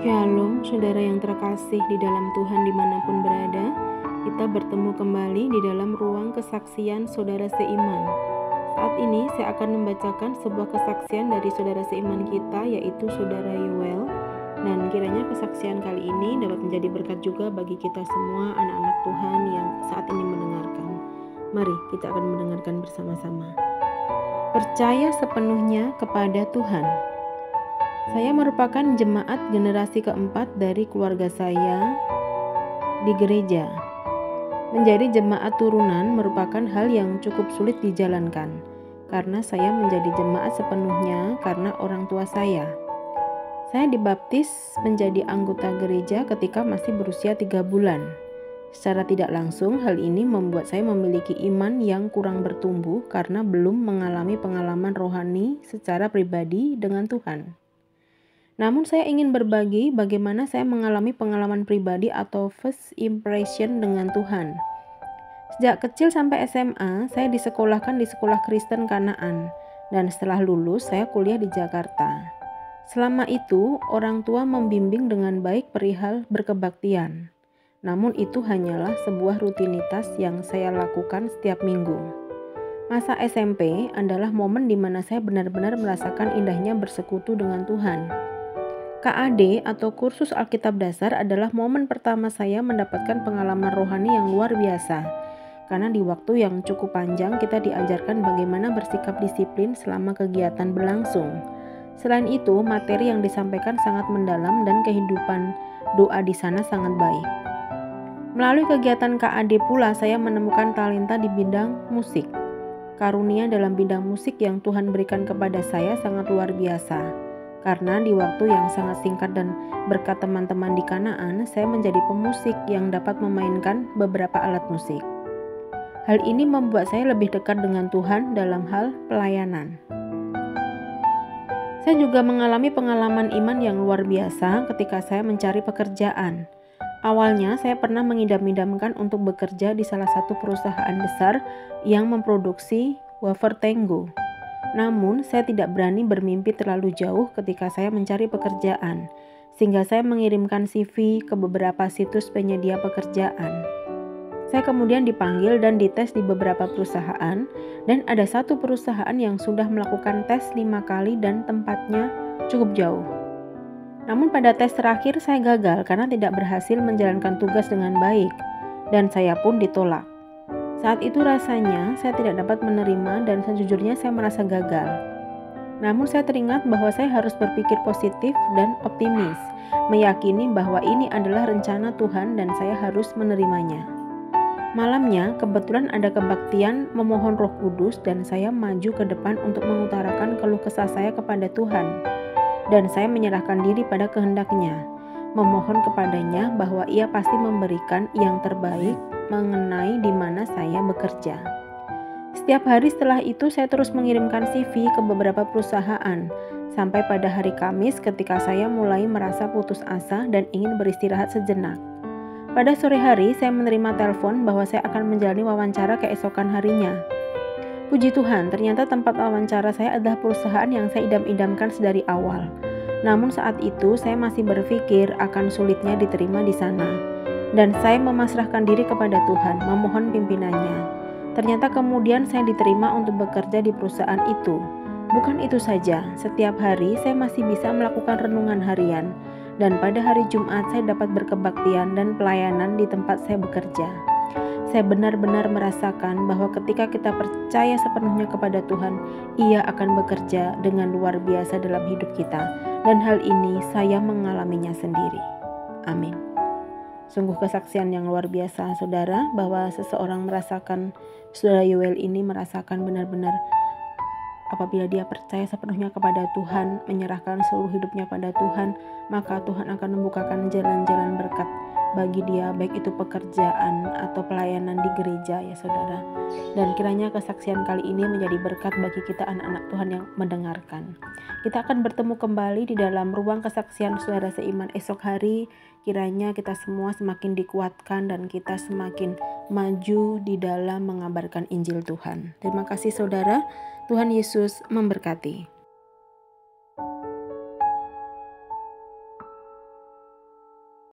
Shalom, saudara yang terkasih di dalam Tuhan dimanapun berada. Kita bertemu kembali di dalam ruang kesaksian saudara seiman. Saat ini saya akan membacakan sebuah kesaksian dari saudara seiman kita, yaitu saudara Yuel. Dan kiranya kesaksian kali ini dapat menjadi berkat juga bagi kita semua anak-anak Tuhan yang saat ini mendengarkan. Mari kita akan mendengarkan bersama-sama. Percaya sepenuhnya kepada Tuhan. Saya merupakan jemaat generasi keempat dari keluarga saya di gereja. Menjadi jemaat turunan merupakan hal yang cukup sulit dijalankan, karena saya menjadi jemaat sepenuhnya karena orang tua saya. Saya dibaptis menjadi anggota gereja ketika masih berusia 3 bulan. Secara tidak langsung, hal ini membuat saya memiliki iman yang kurang bertumbuh karena belum mengalami pengalaman rohani secara pribadi dengan Tuhan. Namun saya ingin berbagi bagaimana saya mengalami pengalaman pribadi atau first impression dengan Tuhan. Sejak kecil sampai SMA, saya disekolahkan di sekolah Kristen Kanaan, dan setelah lulus saya kuliah di Jakarta. Selama itu, orang tua membimbing dengan baik perihal berkebaktian. Namun itu hanyalah sebuah rutinitas yang saya lakukan setiap minggu. Masa SMP adalah momen di mana saya benar-benar merasakan indahnya bersekutu dengan Tuhan. KAD atau kursus Alkitab Dasar adalah momen pertama saya mendapatkan pengalaman rohani yang luar biasa. Karena di waktu yang cukup panjang kita diajarkan bagaimana bersikap disiplin selama kegiatan berlangsung. Selain itu, materi yang disampaikan sangat mendalam dan kehidupan doa di sana sangat baik. Melalui kegiatan KAD pula saya menemukan talenta di bidang musik. Karunia dalam bidang musik yang Tuhan berikan kepada saya sangat luar biasa. Karena di waktu yang sangat singkat dan berkat teman-teman di Kanaan, saya menjadi pemusik yang dapat memainkan beberapa alat musik. Hal ini membuat saya lebih dekat dengan Tuhan dalam hal pelayanan. Saya juga mengalami pengalaman iman yang luar biasa ketika saya mencari pekerjaan. Awalnya saya pernah mengidam-idamkan untuk bekerja di salah satu perusahaan besar yang memproduksi wafer Tenggo. Namun, saya tidak berani bermimpi terlalu jauh ketika saya mencari pekerjaan, sehingga saya mengirimkan CV ke beberapa situs penyedia pekerjaan. Saya kemudian dipanggil dan dites di beberapa perusahaan, dan ada satu perusahaan yang sudah melakukan tes 5 kali dan tempatnya cukup jauh. Namun pada tes terakhir saya gagal karena tidak berhasil menjalankan tugas dengan baik, dan saya pun ditolak. Saat itu rasanya saya tidak dapat menerima dan sejujurnya saya merasa gagal. Namun saya teringat bahwa saya harus berpikir positif dan optimis, meyakini bahwa ini adalah rencana Tuhan dan saya harus menerimanya. Malamnya kebetulan ada kebaktian memohon Roh Kudus dan saya maju ke depan untuk mengutarakan keluh kesah saya kepada Tuhan. Dan saya menyerahkan diri pada kehendaknya, memohon kepadanya bahwa Ia pasti memberikan yang terbaik mengenai di mana saya bekerja. Setiap hari setelah itu saya terus mengirimkan CV ke beberapa perusahaan, sampai pada hari Kamis ketika saya mulai merasa putus asa dan ingin beristirahat sejenak. Pada sore hari saya menerima telepon bahwa saya akan menjalani wawancara keesokan harinya. Puji Tuhan, ternyata tempat wawancara saya adalah perusahaan yang saya idam-idamkan sedari awal. Namun saat itu saya masih berpikir akan sulitnya diterima di sana. Dan saya memasrahkan diri kepada Tuhan, memohon pimpinannya. Ternyata kemudian saya diterima untuk bekerja di perusahaan itu. Bukan itu saja, setiap hari saya masih bisa melakukan renungan harian. Dan pada hari Jumat saya dapat berkebaktian dan pelayanan di tempat saya bekerja. Saya benar-benar merasakan bahwa ketika kita percaya sepenuhnya kepada Tuhan, Ia akan bekerja dengan luar biasa dalam hidup kita. Dan hal ini saya mengalaminya sendiri. Amin. Sungguh kesaksian yang luar biasa, saudara, bahwa seseorang merasakan, saudara Yuel ini merasakan benar-benar apabila dia percaya sepenuhnya kepada Tuhan, menyerahkan seluruh hidupnya pada Tuhan, maka Tuhan akan membukakan jalan-jalan berkat bagi dia, baik itu pekerjaan atau pelayanan di gereja, ya saudara. Dan kiranya kesaksian kali ini menjadi berkat bagi kita anak-anak Tuhan yang mendengarkan. Kita akan bertemu kembali di dalam ruang kesaksian saudara seiman esok hari. Kiranya kita semua semakin dikuatkan dan kita semakin maju di dalam mengabarkan Injil Tuhan. Terima kasih saudara, Tuhan Yesus memberkati.